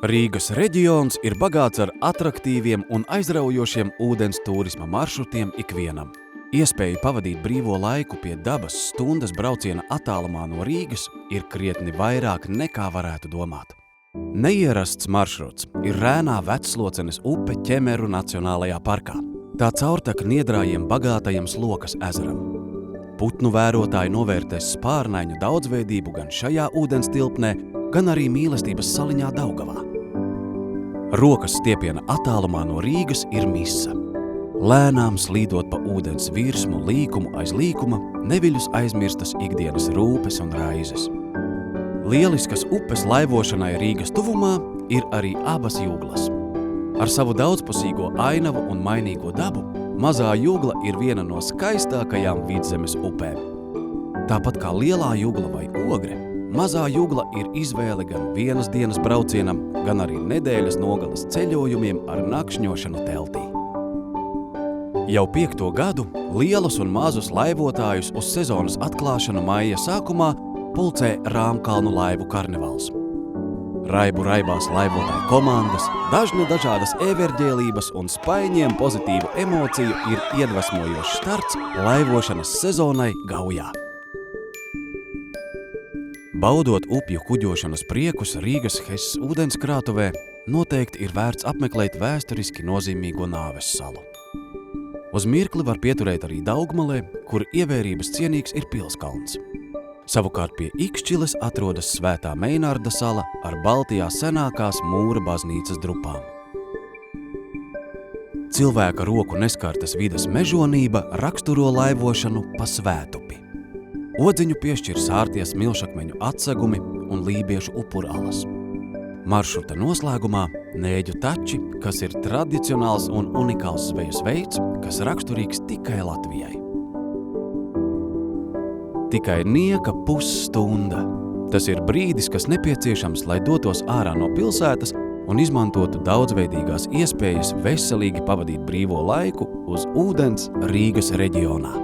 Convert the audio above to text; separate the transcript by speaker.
Speaker 1: Rīgas reģions ir bagāts ar atraktīviem un aizraujošiem ūdens turisma maršrutiem ikvienam. Iespēja pavadīt brīvo laiku pie dabas stundas brauciena attālumā no Rīgas ir krietni vairāk nekā varētu domāt. Neierasts maršruts ir Rēnā Vecslocenes upe Ķemeru Nacionālajā parkā. Tā caurtek Niedrājiem bagātajam Slokas ezeram. Putnu vērotāji novērtēs spārnaiņu daudzveidību gan šajā ūdens tilpnē, gan arī mīlestības saliņā Daugavā. Rokas stiepiena attālumā no Rīgas ir misa. Lēnām slīdot pa ūdens virsmu līkumu aiz līkuma, neviļus aizmirstas ikdienas rūpes un raizes. Lieliskas upes laivošanai Rīgas tuvumā ir arī abas Jūglas. Ar savu daudzpusīgo ainavu un mainīgo dabu, Mazā Jūgla ir viena no skaistākajām Vidzemes upēm. Tāpat kā Lielā Jūgla vai Ogre, Mazā Jūgla ir izvēle gan vienas dienas braucienam, gan arī nedēļas nogalas ceļojumiem ar nakšņošanu teltī. Jau 5. gadu lielus un mazus laivotājus uz sezonas atklāšanu maija sākumā pulcē Rāmkalnu laivu karnevāls. Raibu raibās laivotāju komandas, dažne dažādas everģēlības un spaiņiem pozitīvu emociju ir iedvesmojošs starts laivošanas sezonai Gaujā. Baudot upju kuģošanas priekus Rīgas Hess ūdenskrātuvē, noteikti ir vērts apmeklēt vēsturiski nozīmīgo Nāves salu. Uz mirkli var pieturēt arī Daugmalē, kur ievērības cienīgs ir Pilskalns. Savukārt pie Ikšķiles atrodas Svētā Meinarda sala ar Baltijā senākās mūra baznīcas drupām. Cilvēka roku neskartas vides mežonība raksturo laivošanu pa Svētupi. Odziņu piešķir sārties milšakmeņu atsegumi un lībiešu upuralas. Maršruta noslēgumā Nēģu tači, kas ir tradicionāls un unikāls zvejas veids, kas raksturīgs tikai Latvijai. Tikai nieka pusstunda. Tas ir brīdis, kas nepieciešams, lai dotos ārā no pilsētas un izmantotu daudzveidīgās iespējas veselīgi pavadīt brīvo laiku uz ūdens Rīgas reģionā.